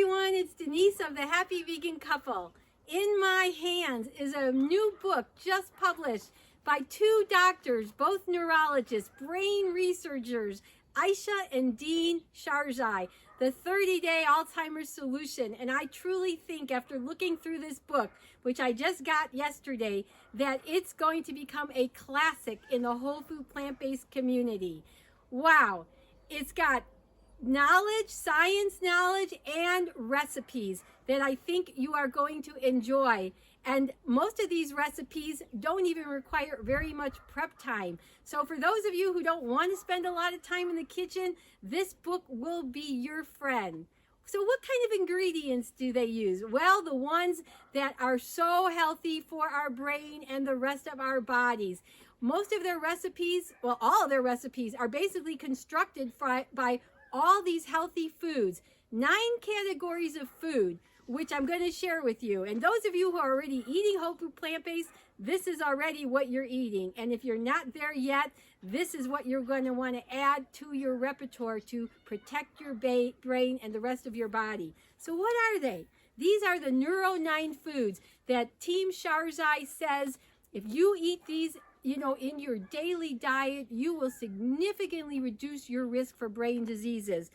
everyone, it's Denise of the Happy Vegan Couple. In my hands is a new book just published by two doctors, both neurologists, brain researchers, Ayesha and Dean Sherzai, the 30-day Alzheimer's solution. And I truly think after looking through this book, which I just got yesterday, that it's going to become a classic in the whole food plant-based community. Wow, it's got knowledge, science knowledge, and recipes that I think you are going to enjoy. And most of these recipes don't even require very much prep time. So for those of you who don't want to spend a lot of time in the kitchen, this book will be your friend. So what kind of ingredients do they use? Well, the ones that are so healthy for our brain and the rest of our bodies. Most of their recipes, well, all of their recipes are basically constructed by all these healthy foods, 9 categories of food, which I'm going to share with you. And those of you who are already eating whole food plant-based, this is already what you're eating. And if you're not there yet, this is what you're going to want to add to your repertoire to protect your brain and the rest of your body. So what are they? These are the Neuro 9 foods that Team Sherzai says if you eat these, in your daily diet, you will significantly reduce your risk for brain diseases.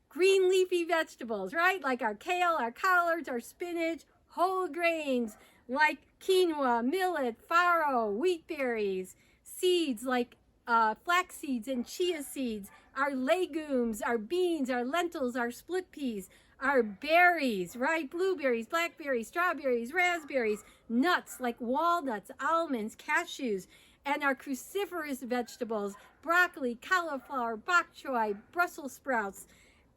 Green leafy vegetables, right? Like our kale, our collards, our spinach, whole grains like quinoa, millet, farro, wheat berries, seeds like flax seeds and chia seeds, our legumes, our beans, our lentils, our split peas, our berries, right? Blueberries, blackberries, strawberries, raspberries, nuts like walnuts, almonds, cashews, and our cruciferous vegetables, broccoli, cauliflower, bok choy, Brussels sprouts,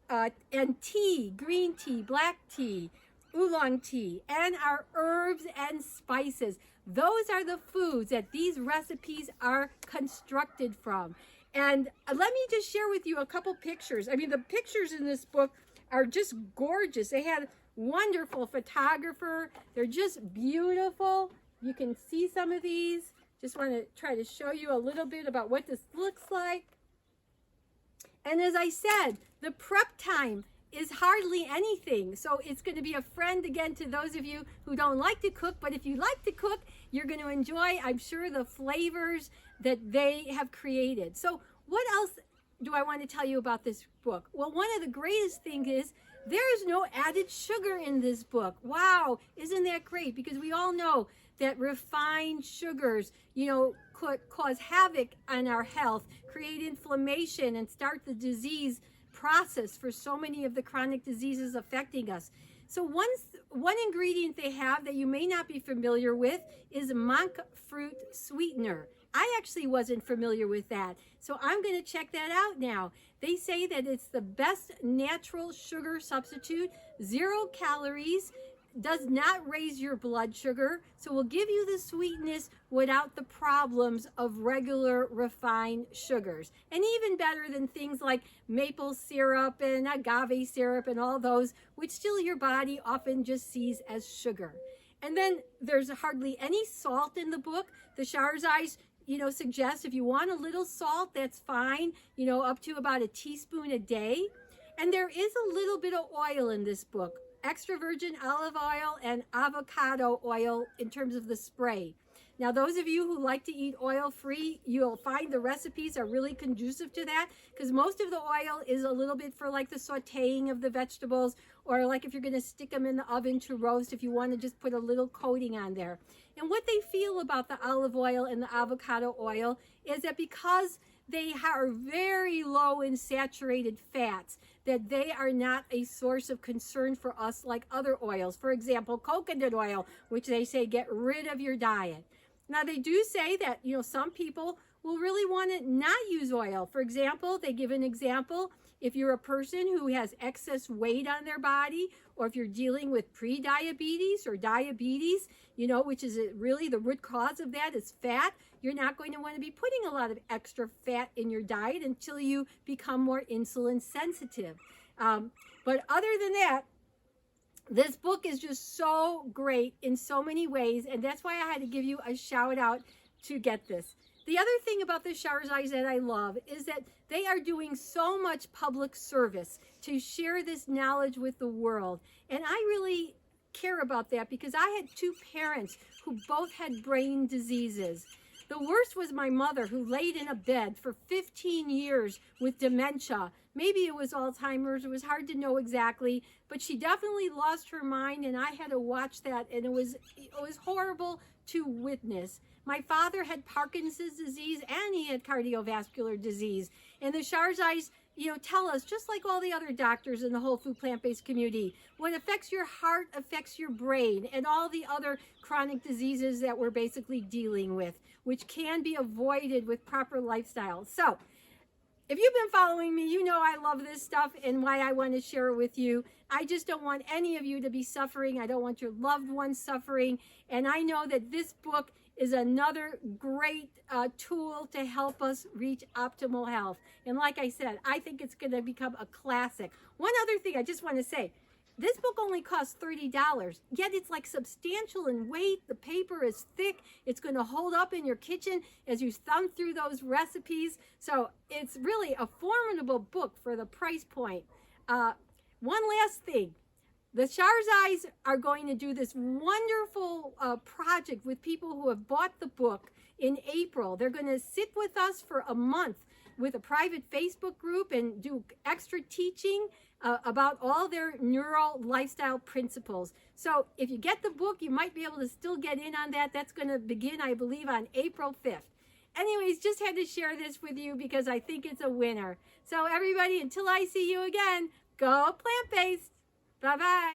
and tea, green tea, black tea, oolong tea, and our herbs and spices. Those are the foods that these recipes are constructed from. And let me just share with you a couple pictures. I mean, the pictures in this book are just gorgeous. They had wonderful photographer. They're just beautiful. You can see some of these. Just want to try to show you a little bit about what this looks like. And as I said, the prep time is hardly anything. So it's going to be a friend again to those of you who don't like to cook. But if you like to cook, you're going to enjoy, I'm sure, the flavors that they have created. So what else do I want to tell you about this book? Well, one of the greatest things is there is no added sugar in this book. Wow, isn't that great? Because we all know that refined sugars, could cause havoc on our health, create inflammation, and start the disease process for so many of the chronic diseases affecting us. So one ingredient they have that you may not be familiar with is monk fruit sweetener. I actually wasn't familiar with that, so I'm going to check that out now. They say that it's the best natural sugar substitute, 0 calories, does not raise your blood sugar, so will give you the sweetness without the problems of regular refined sugars. And even better than things like maple syrup and agave syrup and all those, which still your body often just sees as sugar. And then there's hardly any salt in the book. The Sherzais suggest if you want a little salt, that's fine, up to about a teaspoon a day. And there is a little bit of oil in this book, extra virgin olive oil and avocado oil in terms of the spray. Now, those of you who like to eat oil-free, you'll find the recipes are really conducive to that because most of the oil is a little bit for like the sauteing of the vegetables or like if you're going to stick them in the oven to roast, if you want to just put a little coating on there. And what they feel about the olive oil and the avocado oil is that because they are very low in saturated fats, that they are not a source of concern for us like other oils. For example, coconut oil, which they say get rid of your diet. Now, they do say that, some people will really want to not use oil. For example, they give an example. If you're a person who has excess weight on their body, or if you're dealing with pre-diabetes or diabetes, which is really the root cause of that is fat, you're not going to want to be putting a lot of extra fat in your diet until you become more insulin sensitive. But other than that, this book is just so great in so many ways, and that's why I had to give you a shout out to get this. The other thing about the Sherzais that I love is that they are doing so much public service to share this knowledge with the world. And I really care about that because I had two parents who both had brain diseases. The worst was my mother, who laid in a bed for 15 years with dementia. Maybe it was Alzheimer's. It was hard to know exactly, but she definitely lost her mind, and I had to watch that, and it was horrible to witness. My father had Parkinson's disease, and he had cardiovascular disease. And the Sherzais, tell us, just like all the other doctors in the whole food plant-based community, what affects your heart affects your brain and all the other chronic diseases that we're basically dealing with, which can be avoided with proper lifestyle. So, if you've been following me, you know I love this stuff and why I want to share it with you. I just don't want any of you to be suffering. I don't want your loved ones suffering. And I know that this book is another great tool to help us reach optimal health. And like I said, I think it's going to become a classic. One other thing I just want to say, this book only costs $30, yet it's like substantial in weight. The paper is thick. It's going to hold up in your kitchen as you thumb through those recipes. So it's really a formidable book for the price point. One last thing. The Sherzais are going to do this wonderful project with people who have bought the book in April. They're going to sit with us for a month with a private Facebook group and do extra teaching about all their neural lifestyle principles. So if you get the book, you might be able to still get in on that. That's going to begin, I believe, on April 5th. Anyways, just had to share this with you because I think it's a winner. So everybody, until I see you again, go plant-based. Bye-bye.